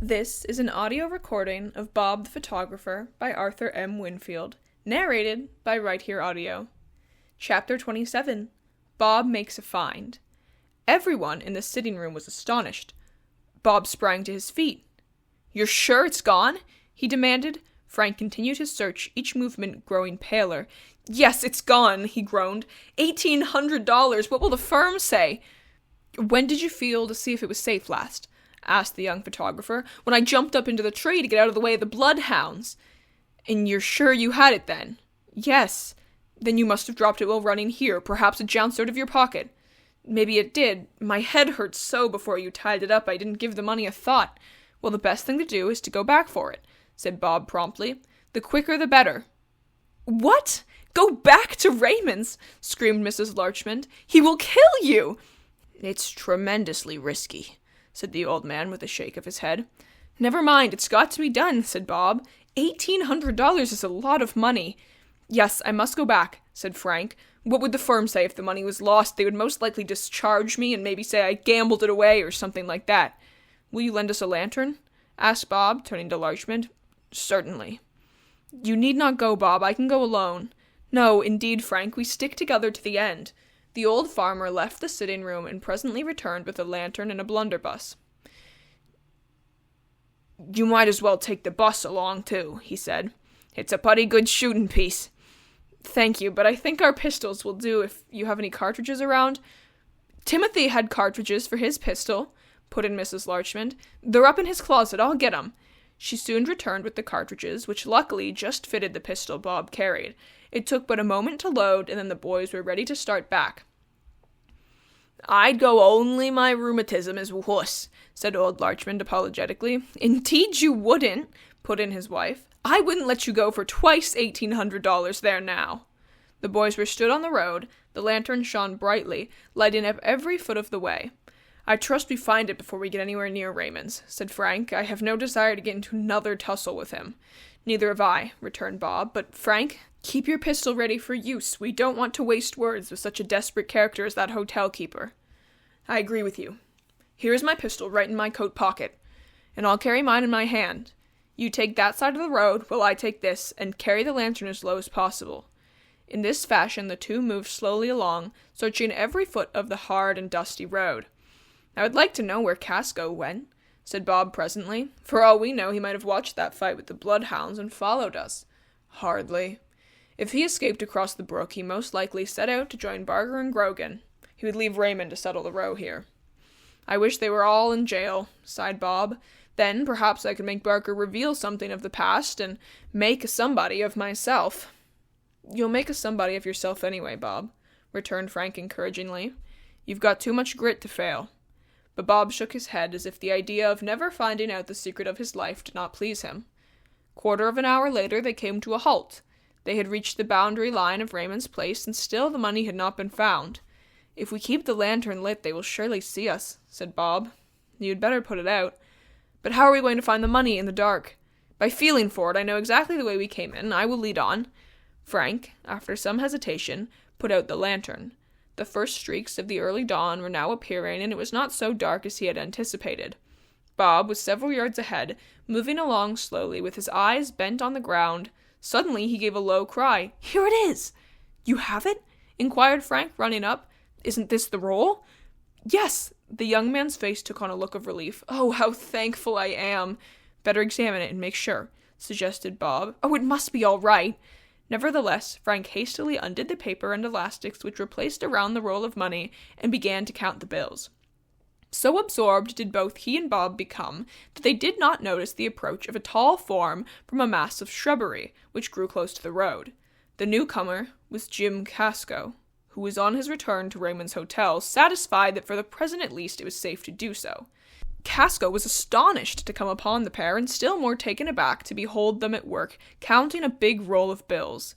This is an audio recording of Bob the Photographer by Arthur M. Winfield, narrated by Right Here Audio. Chapter 27, Bob Makes a Find. Everyone in the sitting room was astonished. Bob sprang to his feet. "You're sure it's gone?" he demanded. Frank continued his search, each movement growing paler. "Yes, it's gone," he groaned. $1,800. What will the firm say?" "When did you feel to see if it was safe last?" asked the young photographer. "When I jumped up into the tree to get out of the way of the bloodhounds." "And you're sure you had it then?" "Yes." "Then you must have dropped it while running here. Perhaps it jounced out of your pocket." "Maybe it did. My head hurt so before you tied it up I didn't give the money a thought." "Well, the best thing to do is to go back for it," said Bob promptly. "The quicker the better." "What? Go back to Raymond's?" screamed Mrs. Larchmont. "He will kill you." "It's tremendously risky," said the old man with a shake of his head. "Never mind, it's got to be done," said Bob. $1,800 is a lot of money." "Yes, I must go back," said Frank. "What would the firm say if the money was lost? They would most likely discharge me and maybe say I gambled it away or something like that." "Will you lend us a lantern?" asked Bob, turning to Larchmont. "Certainly." "You need not go, Bob. I can go alone." "No, indeed, Frank. We stick together to the end." The old farmer left the sitting room and presently returned with a lantern and a blunderbuss. "You might as well take the bus along, too," he said. "It's a putty good shooting piece." "Thank you, but I think our pistols will do if you have any cartridges around." "Timothy had cartridges for his pistol," put in Mrs. Larchmont. "They're up in his closet. I'll get 'em." She soon returned with the cartridges, which luckily just fitted the pistol Bob carried. It took but a moment to load, and then the boys were ready to start back. "I'd go only my rheumatism is wuss," said old Larchmont apologetically. "Indeed you wouldn't," put in his wife. "I wouldn't let you go for twice $1,800 there now." The boys were stood on the road. The lantern shone brightly, lighting up every foot of the way. "I trust we find it before we get anywhere near Raymond's," said Frank. "I have no desire to get into another tussle with him." "Neither have I," returned Bob. "But, Frank, keep your pistol ready for use. We don't want to waste words with such a desperate character as that hotel keeper." "I agree with you. Here is my pistol right in my coat pocket, and I'll carry mine in my hand. You take that side of the road while I take this, and carry the lantern as low as possible." In this fashion the two moved slowly along, searching every foot of the hard and dusty road. "I would like to know where Casco went," said Bob presently. "For all we know, he might have watched that fight with the bloodhounds and followed us." "Hardly. If he escaped across the brook, he most likely set out to join Barker and Grogan. He would leave Raymond to settle the row here." "I wish they were all in jail," sighed Bob. "Then perhaps I could make Barker reveal something of the past and make a somebody of myself." "You'll make a somebody of yourself anyway, Bob," returned Frank encouragingly. "You've got too much grit to fail." But Bob shook his head as if the idea of never finding out the secret of his life did not please him. Quarter of an hour later they came to a halt. They had reached the boundary line of Raymond's place, and still the money had not been found. "If we keep the lantern lit, they will surely see us," said Bob. "You'd better put it out." "But how are we going to find the money in the dark?" "By feeling for it. I know exactly the way we came in. I will lead on." Frank, after some hesitation, put out the lantern. The first streaks of the early dawn were now appearing, and it was not so dark as he had anticipated. Bob was several yards ahead, moving along slowly, with his eyes bent on the ground. Suddenly he gave a low cry. "Here it is!" "You have it?" inquired Frank, running up. "Isn't this the roll?" "Yes." The young man's face took on a look of relief. "Oh, how thankful I am!" "Better examine it and make sure," suggested Bob. "Oh, it must be all right." Nevertheless, Frank hastily undid the paper and elastics which were placed around the roll of money and began to count the bills. So absorbed did both he and Bob become that they did not notice the approach of a tall form from a mass of shrubbery which grew close to the road. The newcomer was Jim Casco, who was on his return to Raymond's Hotel, satisfied that for the present at least it was safe to do so. Casco was astonished to come upon the pair, and still more taken aback to behold them at work, counting a big roll of bills.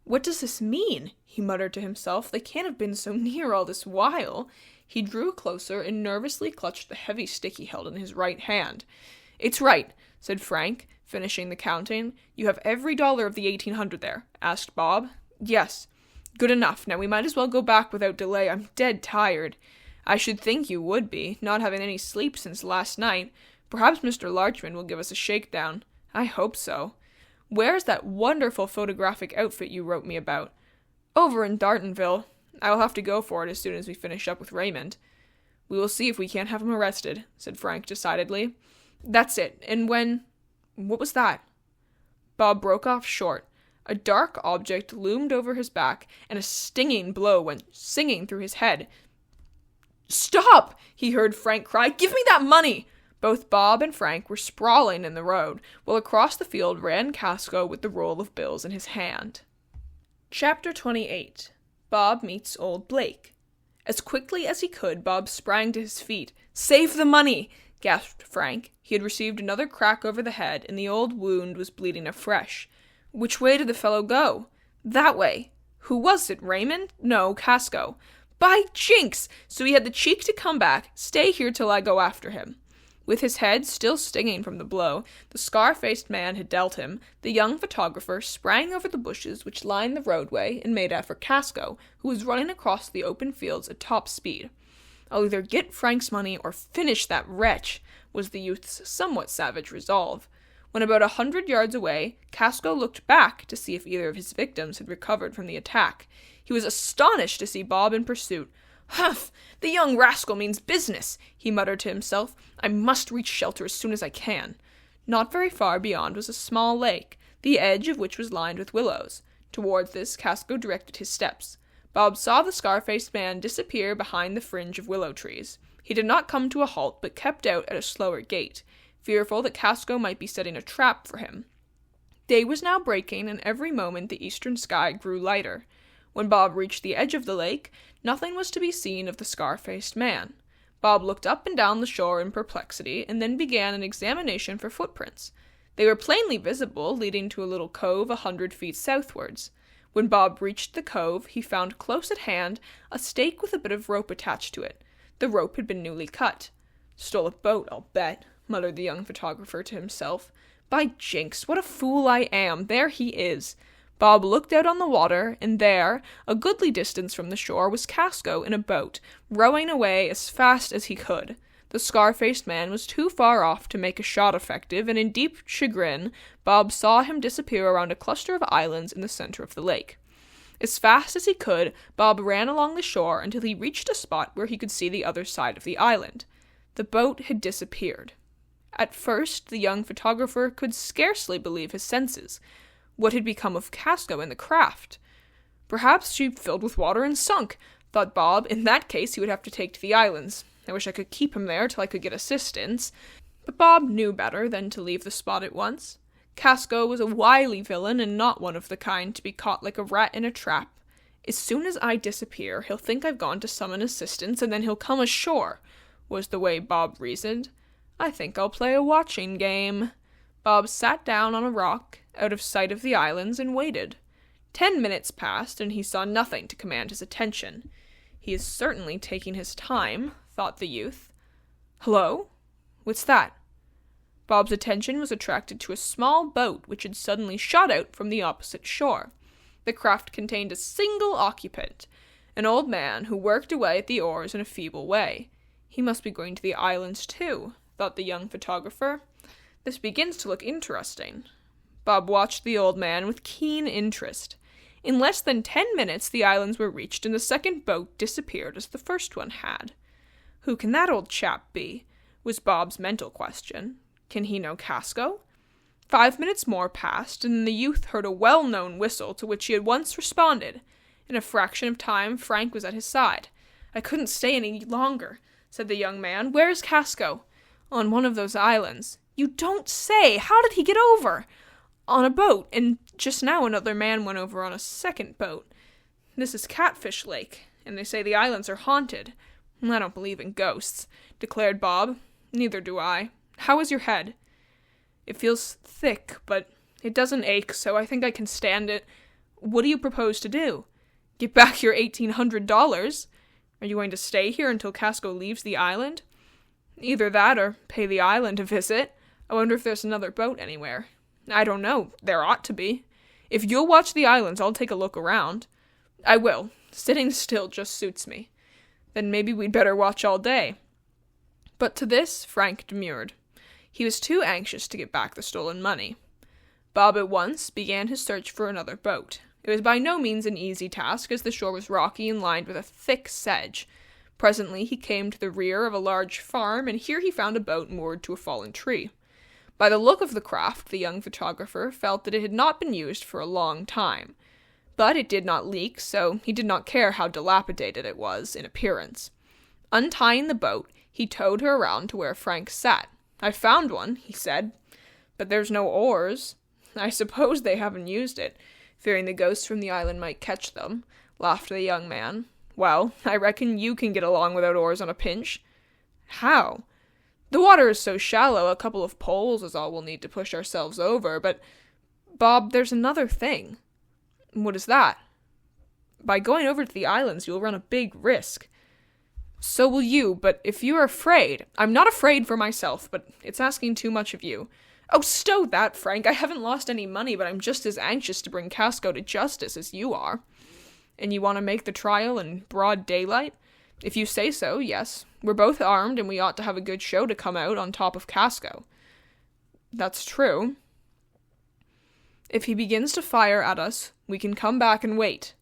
"What does this mean?" he muttered to himself. "They can't have been so near all this while." He drew closer and nervously clutched the heavy stick he held in his right hand. "It's right," said Frank, finishing the counting. "You have every dollar of the 1,800 there?" asked Bob. "Yes." "Good enough. Now we might as well go back without delay. I'm dead tired." "I should think you would be, not having any sleep since last night. Perhaps Mr. Larchman will give us a shakedown. I hope so. Where's that wonderful photographic outfit you wrote me about? Over in Dartonville. I will have to go for it as soon as we finish up with Raymond. We will see if we can't have him arrested, said Frank decidedly. That's it. And what was that? Bob broke off short. A dark object loomed over his back, and a stinging blow went singing through his head. Stop! He heard Frank cry. Give me that money! Both Bob and Frank were sprawling in the road, while across the field ran Casco with the roll of bills in his hand. Chapter 28. Bob meets Old Blake. As quickly as he could, Bob sprang to his feet. Save the money! Gasped Frank. He had received another crack over the head, and the old wound was bleeding afresh. Which way did the fellow go? That way. Who was it, Raymond? No, Casco. By jinks! So he had the cheek to come back. Stay here till I go after him. With his head still stinging from the blow the scar-faced man had dealt him, the young photographer sprang over the bushes which lined the roadway and made after Casco, who was running across the open fields at top speed. I'll either get Frank's money or finish that wretch, was the youth's somewhat savage resolve. When about 100 yards away, Casco looked back to see if either of his victims had recovered from the attack. He was astonished to see Bob in pursuit. Humph! The young rascal means business, he muttered to himself. I must reach shelter as soon as I can. Not very far beyond was a small lake, the edge of which was lined with willows. Towards this Casco directed his steps. Bob saw the scar-faced man disappear behind the fringe of willow trees. He did not come to a halt, but kept out at a slower gait, fearful that Casco might be setting a trap for him. Day was now breaking, and every moment the eastern sky grew lighter. When Bob reached the edge of the lake, nothing was to be seen of the scar-faced man. Bob looked up and down the shore in perplexity, and then began an examination for footprints. They were plainly visible, leading to a little cove 100 feet southwards. When Bob reached the cove, he found close at hand a stake with a bit of rope attached to it. The rope had been newly cut. Stole a boat, I'll bet, muttered the young photographer to himself. By jinks, what a fool I am! There he is! Bob looked out on the water, and there, a goodly distance from the shore, was Casco in a boat, rowing away as fast as he could. The scar-faced man was too far off to make a shot effective, and in deep chagrin, Bob saw him disappear around a cluster of islands in the center of the lake. As fast as he could, Bob ran along the shore until he reached a spot where he could see the other side of the island. The boat had disappeared. At first, the young photographer could scarcely believe his senses. What had become of Casco in the craft? Perhaps she filled with water and sunk, thought Bob. In that case, he would have to take to the islands. I wish I could keep him there till I could get assistance. But Bob knew better than to leave the spot at once. Casco was a wily villain, and not one of the kind to be caught like a rat in a trap. As soon as I disappear, he'll think I've gone to summon assistance, and then he'll come ashore, was the way Bob reasoned. I think I'll play a watching game. Bob sat down on a rock, out of sight of the islands, and waited. 10 minutes passed, and he saw nothing to command his attention. He is certainly taking his time, thought the youth. Hello? What's that? Bob's attention was attracted to a small boat which had suddenly shot out from the opposite shore. The craft contained a single occupant, an old man who worked away at the oars in a feeble way. He must be going to the islands too, thought the young photographer. This begins to look interesting. Bob watched the old man with keen interest. In less than 10 minutes the islands were reached, and the second boat disappeared as the first one had. Who can that old chap be? Was Bob's mental question. Can he know Casco? 5 minutes more passed, and the youth heard a well-known whistle to which he had once responded. In a fraction of time, Frank was at his side. I couldn't stay any longer, said the young man. Where's Casco? On one of those islands. You don't say! How did he get over? On a boat, and just now another man went over on a second boat. This is Catfish Lake, and they say the islands are haunted. I don't believe in ghosts, declared Bob. Neither do I. How is your head? It feels thick, but it doesn't ache, so I think I can stand it. What do you propose to do? Get back your $1,800? Are you going to stay here until Casco leaves the island? Either that or pay the island a visit. I wonder if there's another boat anywhere. I don't know. There ought to be. If you'll watch the islands, I'll take a look around. I will. Sitting still just suits me. Then maybe we'd better watch all day. But to this, Frank demurred. He was too anxious to get back the stolen money. Bob at once began his search for another boat. It was by no means an easy task, as the shore was rocky and lined with a thick sedge. Presently he came to the rear of a large farm, and here he found a boat moored to a fallen tree. By the look of the craft, the young photographer felt that it had not been used for a long time. But it did not leak, so he did not care how dilapidated it was in appearance. Untying the boat, he towed her around to where Frank sat. "I found one," he said, "but there's no oars. I suppose they haven't used it, fearing the ghosts from the island might catch them," laughed the young man. "Well, I reckon you can get along without oars on a pinch." "How?" "The water is so shallow, a couple of poles is all we'll need to push ourselves over, but, Bob, there's another thing." "What is that?" "By going over to the islands, you'll run a big risk." "So will you, but if you're afraid—" "I'm not afraid for myself, but it's asking too much of you." "Oh, stow that, Frank. I haven't lost any money, but I'm just as anxious to bring Casco to justice as you are." "And you want to make the trial in broad daylight?" "If you say so, yes. We're both armed, and we ought to have a good show to come out on top of Casco." "That's true." "If he begins to fire at us, we can come back and wait."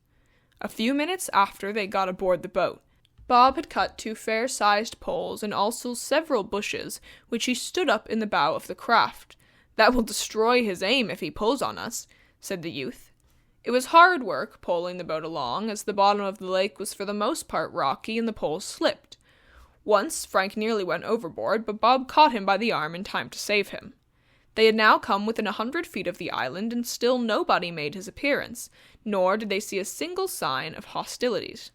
A few minutes after they got aboard the boat, Bob had cut 2 fair-sized poles and also several bushes, which he stood up in the bow of the craft. "That will destroy his aim if he pulls on us," said the youth. It was hard work poling the boat along, as the bottom of the lake was for the most part rocky and the poles slipped. Once Frank nearly went overboard, but Bob caught him by the arm in time to save him. They had now come within 100 feet of the island, and still nobody made his appearance, nor did they see a single sign of hostilities.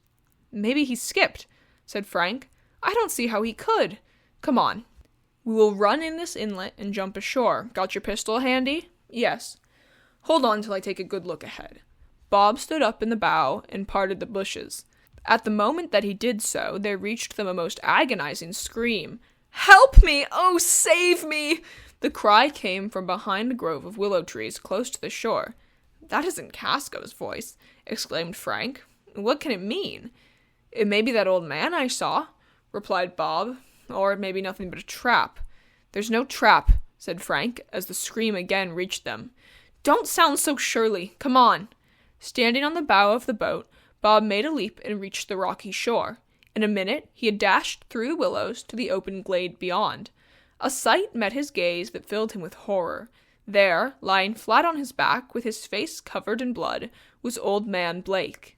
"Maybe he skipped," said Frank. "I don't see how he could. Come on. We will run in this inlet and jump ashore. Got your pistol handy?" "Yes." "Hold on till I take a good look ahead." Bob stood up in the bow and parted the bushes. At the moment that he did so, there reached them a most agonizing scream. "Help me! Oh, save me!" The cry came from behind a grove of willow trees close to the shore. "That isn't Casco's voice," exclaimed Frank. "What can it mean?" "It may be that old man I saw," replied Bob, "or it may be nothing but a trap." "There's no trap," said Frank, as the scream again reached them. "Don't sound so surely. Come on." Standing on the bow of the boat, Bob made a leap and reached the rocky shore. In a minute, he had dashed through the willows to the open glade beyond. A sight met his gaze that filled him with horror. There, lying flat on his back, with his face covered in blood, was Old Man Blake.